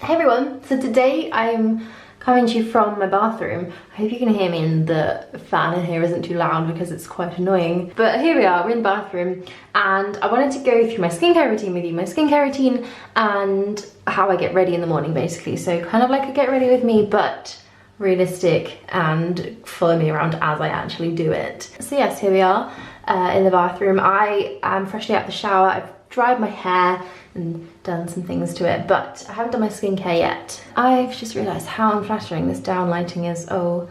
Hey everyone, so today I'm coming to you from my bathroom. I hope you can hear me and the fan in here isn't too loud because it's quite annoying. But here we are, we're in the bathroom and I wanted to go through my skincare routine with you. My skincare routine and how I get ready in the morning basically. So kind of like a get ready with me but realistic and follow me around as I actually do it. So yes, here we are in the bathroom. I am freshly out of the shower. I've dried my hair and done some things to it, but I haven't done my skincare yet. I've just realised how unflattering this down lighting is. Oh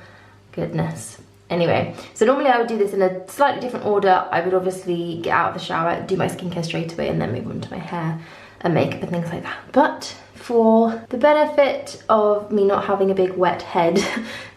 goodness. Anyway, so normally I would do this in a slightly different order. I would obviously get out of the shower, do my skincare straight away and then move on to my hair and makeup and things like that. But for the benefit of me not having a big wet head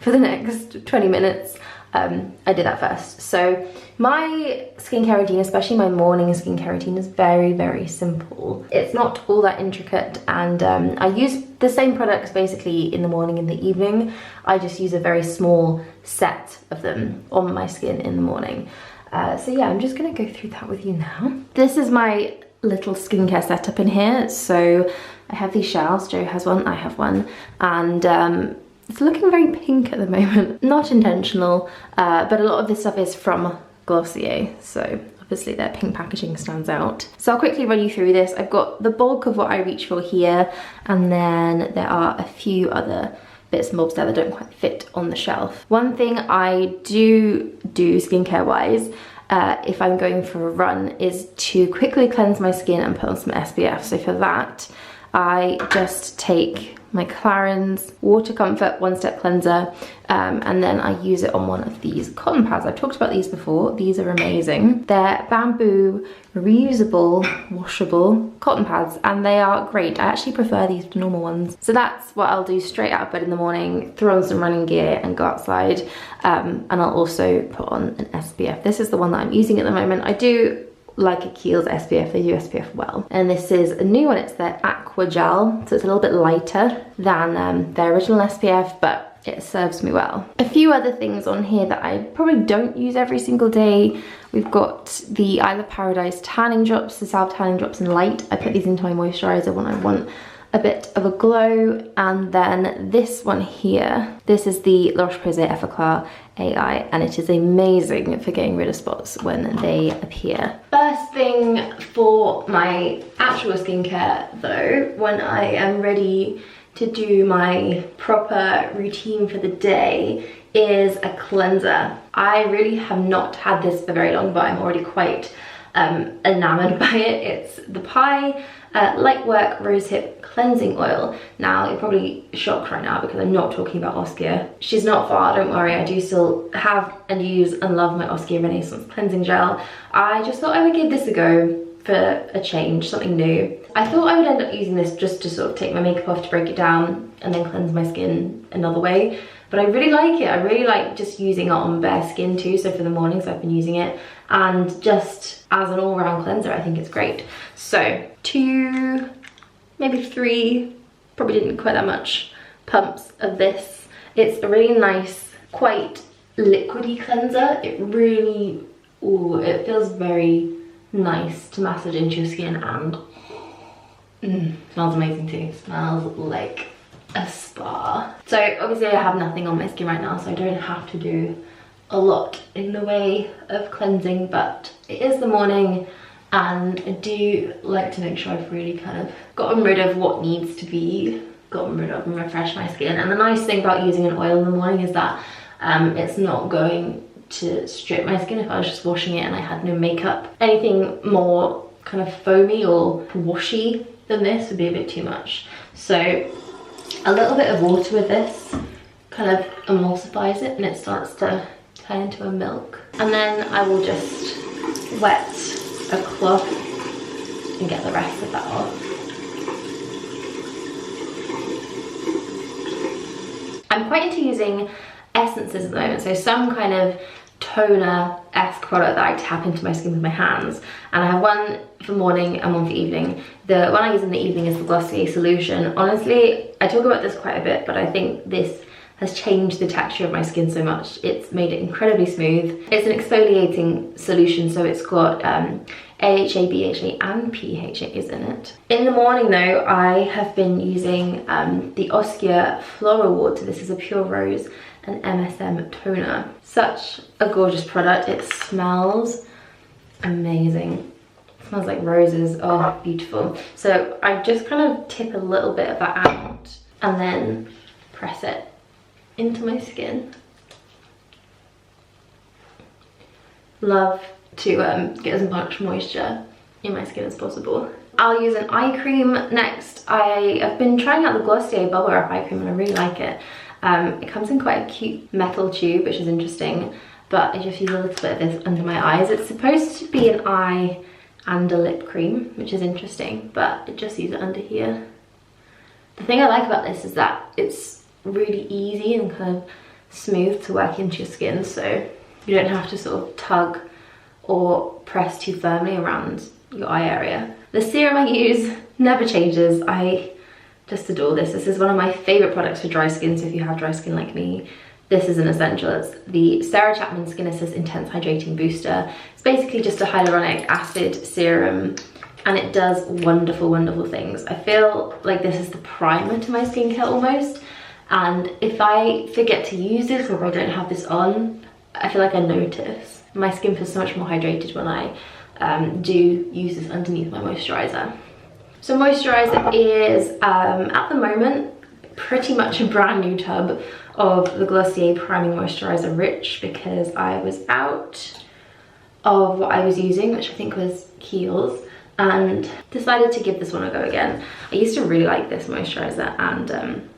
for the next 20 minutes, I did that first. So my skincare routine, especially my morning skincare routine, is very, very simple. It's not all that intricate and I use the same products basically in the morning and the evening. I just use a very small set of them on my skin in the morning. So yeah, I'm just gonna go through that with you now. This is my little skincare setup in here. So I have these shells, Joe has one, I have one, and it's looking very pink at the moment. Not intentional, but a lot of this stuff is from Glossier, so obviously their pink packaging stands out. So I'll quickly run you through this. I've got the bulk of what I reach for here, and then there are a few other bits and bobs there that don't quite fit on the shelf. One thing I do skincare wise, if I'm going for a run, is to quickly cleanse my skin and put on some SPF. So for that, I just take my Clarins Water Comfort One Step Cleanser and then I use it on one of these cotton pads. I've talked about these before. These are amazing. They're bamboo, reusable, washable cotton pads and they are great. I actually prefer these to normal ones. So that's what I'll do straight out of bed in the morning, throw on some running gear and go outside. And I'll also put on an SPF. This is the one that I'm using at the moment. I do like a Kiehls SPF, they do SPF well. And this is a new one, it's their Aqua gel, so it's a little bit lighter than their original SPF, but it serves me well. A few other things on here that I probably don't use every single day. We've got the Isle of Paradise tanning drops, the Salve tanning drops in light. I put these into my moisturiser when I want a bit of a glow. And then this one here, this is the Roche-Posay Effaclar A.I. and it is amazing for getting rid of spots when they appear. First thing for my actual skincare though, when I am ready to do my proper routine for the day, is a cleanser. I really have not had this for very long, but I'm already quite enamored by it. It's the Pi Lightwork Rosehip Cleansing Oil. Now, you're probably shocked right now because I'm not talking about Oskia. She's not far, don't worry. I do still have and use and love my Oskia Renaissance Cleansing Gel. I just thought I would give this a go for a change, something new. I thought I would end up using this just to sort of take my makeup off to break it down and then cleanse my skin another way. But I really like it. I really like just using it on bare skin too. So for the mornings I've been using it. And just as an all-round cleanser, I think it's great. So 2, maybe 3, probably didn't quite that much pumps of this. It's a really nice, quite liquidy cleanser. It really, ooh, it feels very nice to massage into your skin and smells amazing too. Smells like a spa. So obviously I have nothing on my skin right now, so I don't have to do a lot in the way of cleansing, but it is the morning and I do like to make sure I've really kind of gotten rid of what needs to be gotten rid of and refresh my skin. And the nice thing about using an oil in the morning is that it's not going to strip my skin if I was just washing it and I had no makeup. Anything more kind of foamy or washy than this would be a bit too much. So a little bit of water with this kind of emulsifies it and it starts to turn into a milk. And then I will just wet a cloth and get the rest of that off. I'm quite into using essences at the moment, so some kind of toner-esque product that I tap into my skin with my hands. And I have one for morning and one for evening. The one I use in the evening is the Glossier Solution. Honestly, I talk about this quite a bit, but I think this has changed the texture of my skin so much. It's made it incredibly smooth. It's an exfoliating solution, so it's got AHA, BHA and PHA is in it. In the morning though, I have been using the Oskia Floral Water. This is a pure rose and MSM toner. Such a gorgeous product. It smells amazing. It smells like roses. Oh, beautiful. So I just kind of tip a little bit of that out and then press it into my skin. Love to get as much moisture in my skin as possible. I'll use an eye cream next. I have been trying out the Glossier Bubblewrap eye cream and I really like it. It comes in quite a cute metal tube, which is interesting, but I just use a little bit of this under my eyes. It's supposed to be an eye and a lip cream, which is interesting, but I just use it under here. The thing I like about this is that it's really easy and kind of smooth to work into your skin, so you don't have to sort of tug or press too firmly around your eye area. The serum I use never changes. I just adore this. This is one of my favorite products for dry skin, so if you have dry skin like me, this is an essential. It's the Chapman Skinesis Intense Hydrating Booster. It's basically just a hyaluronic acid serum and it does wonderful, wonderful things. I feel like this is the primer to my skincare almost, and if I forget to use this or if I don't have this on, I feel like I notice. My skin feels so much more hydrated when I do use this underneath my moisturiser. So moisturiser is, at the moment, pretty much a brand new tub of the Glossier Priming Moisturiser Rich, because I was out of what I was using, which I think was Kiehls, and decided to give this one a go again. I used to really like this moisturiser and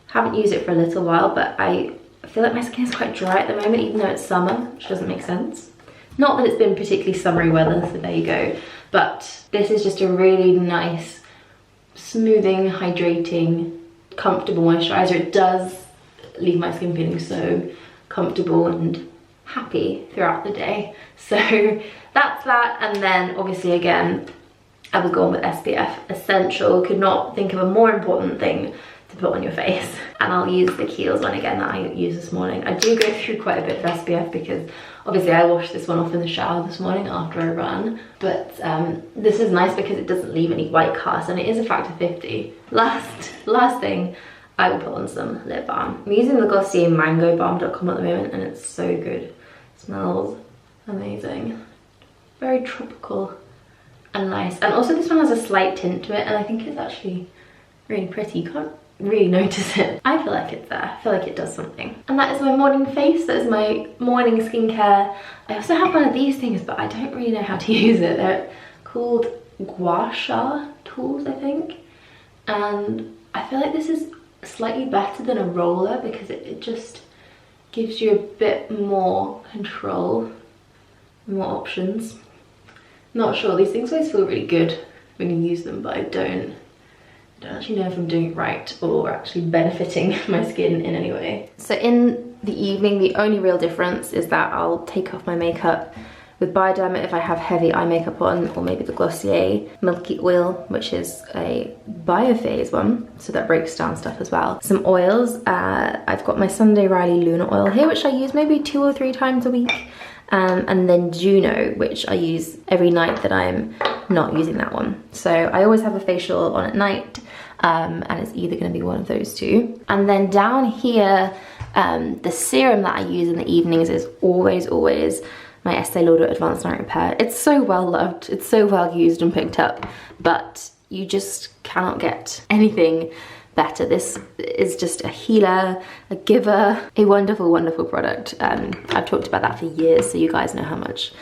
haven't used it for a little while, but I feel like my skin is quite dry at the moment, even though it's summer, which doesn't make sense. Not that it's been particularly summery weather, so there you go. But this is just a really nice, smoothing, hydrating, comfortable moisturiser. It does leave my skin feeling so comfortable and happy throughout the day. So that's that. And then obviously again, I was going with SPF Essential. Could not think of a more important thing to put on your face. And I'll use the Kiehls one again that I used this morning. I do go through quite a bit of SPF because obviously I washed this one off in the shower this morning after I ran. But this is nice because it doesn't leave any white cast and it is a factor 50. Last thing, I will put on some lip balm. I'm using the Glossier Mango Balm Dotcom at the moment and it's so good. It smells amazing. Very tropical and nice. And also this one has a slight tint to it and I think it's actually really pretty. You can't really notice it. I feel like it's there. I feel like it does something. And that is my morning face. That is my morning skincare. I also have one of these things, but I don't really know how to use it. They're called Gua Sha tools, I think. And I feel like this is slightly better than a roller because it just gives you a bit more control, more options. Not sure, these things always feel really good when you use them, but I don't actually know if I'm doing it right or actually benefiting my skin in any way. So in the evening, the only real difference is that I'll take off my makeup with Biodrema if I have heavy eye makeup on, or maybe the Glossier Milky Oil, which is a biophase one, so that breaks down stuff as well. Some oils, I've got my Sunday Riley Lunar Oil here, which I use maybe 2 or 3 times a week. And then Juno, which I use every night that I'm not using that one. So I always have a facial on at night, and it's either going to be one of those two. And then down here, the serum that I use in the evenings is always my Estée Lauder Advanced Night Repair. It's so well loved, it's so well used and picked up, but you just cannot get anything better. This is just a healer, a giver, a wonderful, wonderful product. I've talked about that for years, so you guys know how much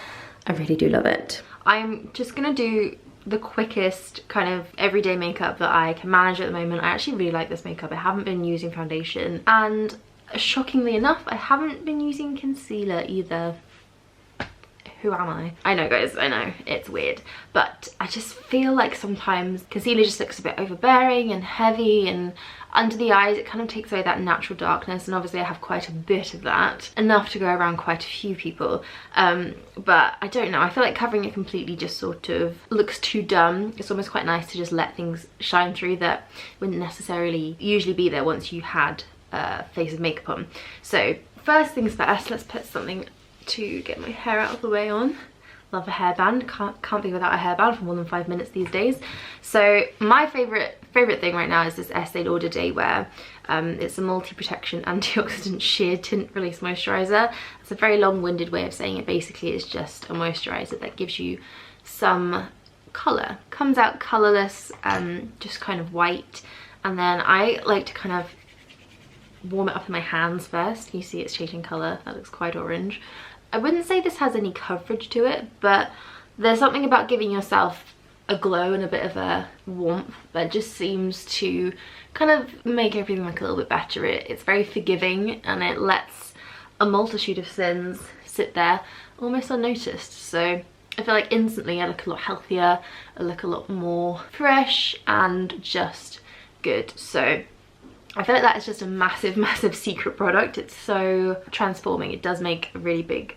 I really do love it. I'm just gonna do the quickest kind of everyday makeup that I can manage at the moment. I actually really like this makeup. I haven't been using foundation, and shockingly enough, I haven't been using concealer either. Who am I? I know guys, I know, it's weird, but I just feel like sometimes concealer just looks a bit overbearing and heavy, and under the eyes it kind of takes away that natural darkness, and obviously I have quite a bit of that, enough to go around quite a few people, but I don't know, I feel like covering it completely just sort of looks too dumb. It's almost quite nice to just let things shine through that wouldn't necessarily usually be there once you had a face of makeup on. So first things first, let's put something to get my hair out of the way on. love a hairband. Can't be without a hairband for more than 5 minutes these days. So my favorite thing right now is this Estée Lauder DayWear. It's a multi-protection antioxidant sheer tint release moisturiser. It's a very long-winded way of saying it. Basically, it's just a moisturiser that gives you some colour. Comes out colourless, just kind of white. And then I like to kind of warm it up in my hands first. You see it's changing colour. That looks quite orange. I wouldn't say this has any coverage to it, but there's something about giving yourself a glow and a bit of a warmth that just seems to kind of make everything look a little bit better. It's very forgiving, and it lets a multitude of sins sit there almost unnoticed. So I feel like instantly I look a lot healthier, I look a lot more fresh and just good. So I feel like that is just a massive secret product. It's so transforming. It does make a really big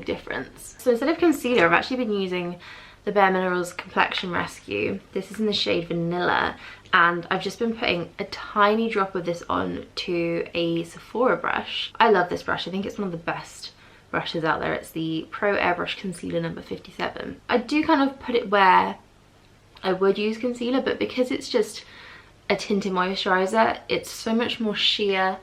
difference. So instead of concealer, I've actually been using the bareMinerals Complexion Rescue. This is in the shade Vanilla, and I've just been putting a tiny drop of this on to a Sephora brush. I love this brush. I think it's one of the best brushes out there. It's the Pro Airbrush Concealer number 57. I do kind of put it where I would use concealer, but because it's just a tinted moisturiser, it's so much more sheer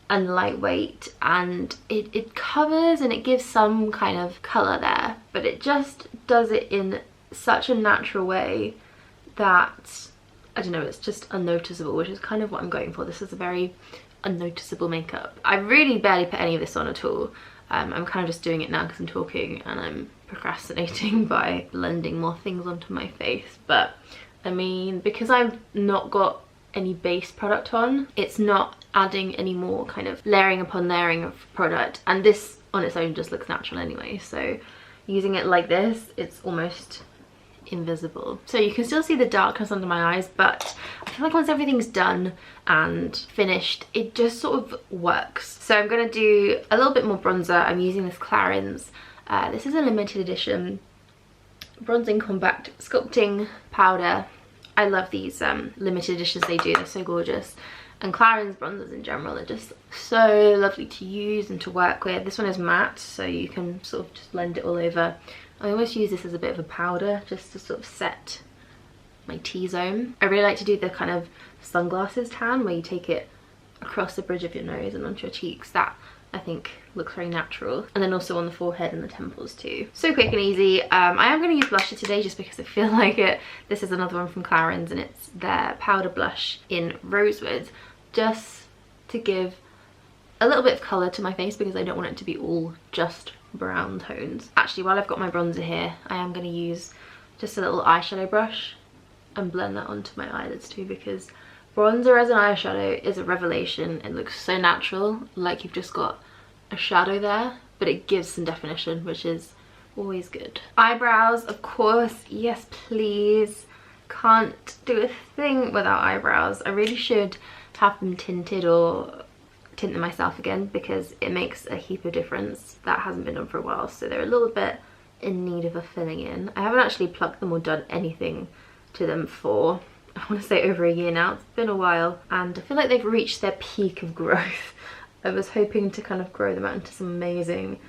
and lightweight, and it covers and it gives some kind of colour there, but it just does it in such a natural way that, I don't know, it's just unnoticeable, which is kind of what I'm going for. This is a very unnoticeable makeup. I really barely put any of this on at all. I'm kind of just doing it now because I'm talking and I'm procrastinating by blending more things onto my face. But I mean, because I've not got any base product on, it's not adding any more kind of layering upon layering of product, and this on its own just looks natural anyway, so using it like this, it's almost invisible. So you can still see the darkness under my eyes, but I feel like once everything's done and finished, it just sort of works. So I'm going to do a little bit more bronzer. I'm using this Clarins. This is a limited edition bronzing compact sculpting powder. I love these limited editions they do. They're so gorgeous. And Clarins bronzers in general are just so lovely to use and to work with. This one is matte, so you can sort of just blend it all over. I almost use this as a bit of a powder just to sort of set my T-zone. I really like to do the kind of sunglasses tan where you take it across the bridge of your nose and onto your cheeks. That, I think, looks very natural. And then also on the forehead and the temples too. So quick and easy. I am going to use blusher today just because I feel like it. This is another one from Clarins, and it's their powder blush in Rosewood, just to give a little bit of colour to my face because I don't want it to be all just brown tones. Actually, while I've got my bronzer here, I am going to use just a little eyeshadow brush and blend that onto my eyelids too, because bronzer as an eyeshadow is a revelation. It looks so natural, like you've just got a shadow there, but it gives some definition, which is always good. Eyebrows, of course, yes please. Can't do a thing without eyebrows. I really should have them tinted or tint them myself again because it makes a heap of difference. That hasn't been done for a while, so they're a little bit in need of a filling in. I haven't actually plucked them or done anything to them for, I want to say, over a year now. It's been a while, and I feel like they've reached their peak of growth. I was hoping to kind of grow them out into some amazing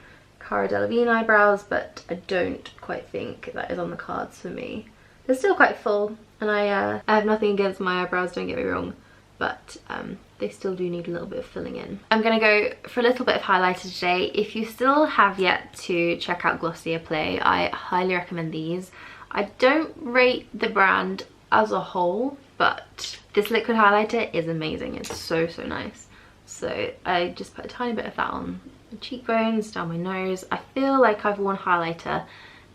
Cara Delevingne eyebrows, but I don't quite think that is on the cards for me. They're still quite full, and I have nothing against my eyebrows, don't get me wrong, but they still do need a little bit of filling in. I'm going to go for a little bit of highlighter today. If you still have yet to check out Glossier Play, I highly recommend these. I don't rate the brand as a whole, but this liquid highlighter is amazing. It's so nice. So I just put a tiny bit of that on my cheekbones, down my nose. I feel like I've worn highlighter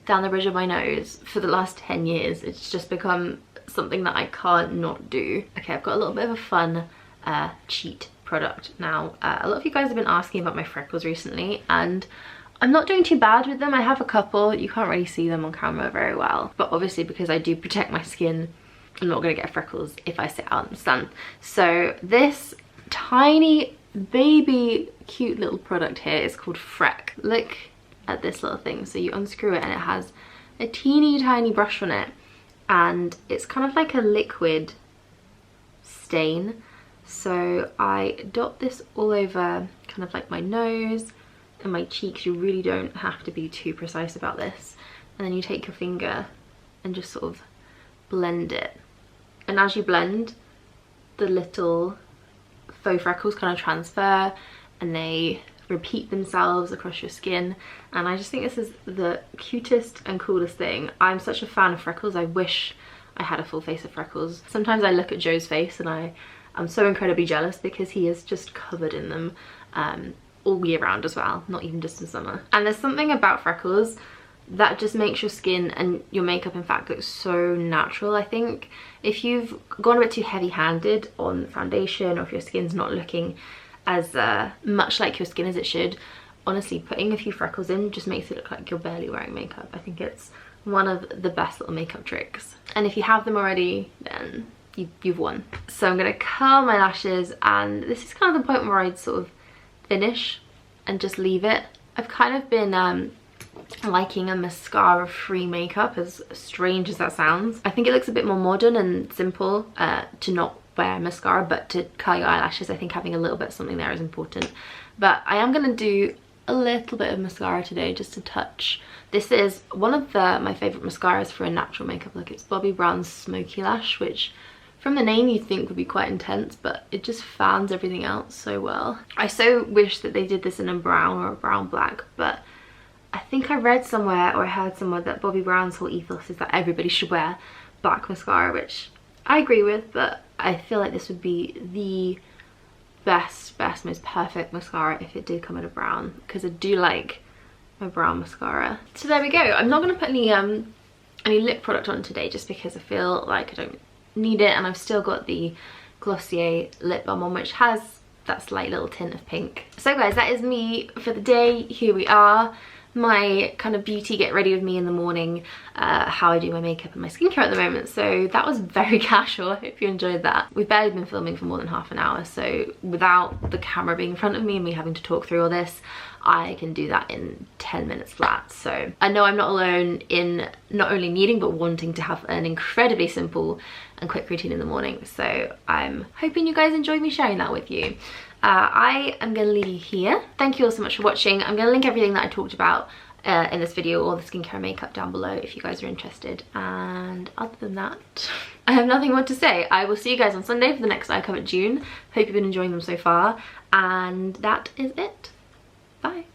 down the bridge of my nose for the last 10 years. It's just become something that I can't not do. Okay, I've got a little bit of a fun cheat product now. A lot of you guys have been asking about my freckles recently, and I'm not doing too bad with them. I have a couple. You can't really see them on camera very well, but obviously because I do protect my skin, I'm not going to get freckles if I sit out in the sun. So this tiny baby cute little product here is called Freck. Look at this little thing. So you unscrew it and it has a teeny tiny brush on it, and it's kind of like a liquid stain. So I dot this all over kind of like my nose and my cheeks. You really don't have to be too precise about this. and then you take your finger and just sort of blend it. And as you blend, the little faux freckles kind of transfer and they repeat themselves across your skin, and I just think this is the cutest and coolest thing. I'm such a fan of freckles. I wish I had a full face of freckles. Sometimes I look at Joe's face and I'm so incredibly jealous because he is just covered in them all year round as well, not even just in summer. And there's something about freckles that just makes your skin and your makeup in fact look so natural. I think if you've gone a bit too heavy-handed on foundation, or if your skin's not looking as much like your skin as it should, honestly putting a few freckles in just makes it look like you're barely wearing makeup. I think it's one of the best little makeup tricks, and if you have them already, then you've won. So I'm gonna curl my lashes, and this is kind of the point where I'd sort of finish and just leave it. I've kind of been liking a mascara free makeup, as strange as that sounds. I think it looks a bit more modern and simple to not wear mascara, but to curl your eyelashes I think having a little bit of something there is important. But I am going to do a little bit of mascara today, just a touch. This is one of my favourite mascaras for a natural makeup look. It's Bobbi Brown's Smoky Lash, which from the name you'd think would be quite intense, but it just fans everything out so well. I so wish that they did this in a brown or a brown black, but I think I read somewhere or I heard somewhere that Bobbi Brown's whole ethos is that everybody should wear black mascara, which I agree with, but I feel like this would be the best, most perfect mascara if it did come in a brown, because I do like my brown mascara. So there we go. I'm not going to put any lip product on today just because I feel like I don't need it, and I've still got the Glossier lip balm on, which has that slight little tint of pink. So guys, that is me for the day. Here we are. My kind of beauty get ready with me in the morning, how I do my makeup and my skincare at the moment. So that was very casual. I hope you enjoyed that. We've barely been filming for more than half an hour, so without the camera being in front of me and me having to talk through all this, I can do that in 10 minutes flat. So I know I'm not alone in not only needing but wanting to have an incredibly simple and quick routine in the morning. So I'm hoping you guys enjoyed me sharing that with you. I am going to leave you here. Thank you all so much for watching. I'm going to link everything that I talked about in this video, all the skincare and makeup down below if you guys are interested. And other than that, I have nothing more to say. I will see you guys on Sunday for the next Covet June. Hope you've been enjoying them so far. And that is it. Bye.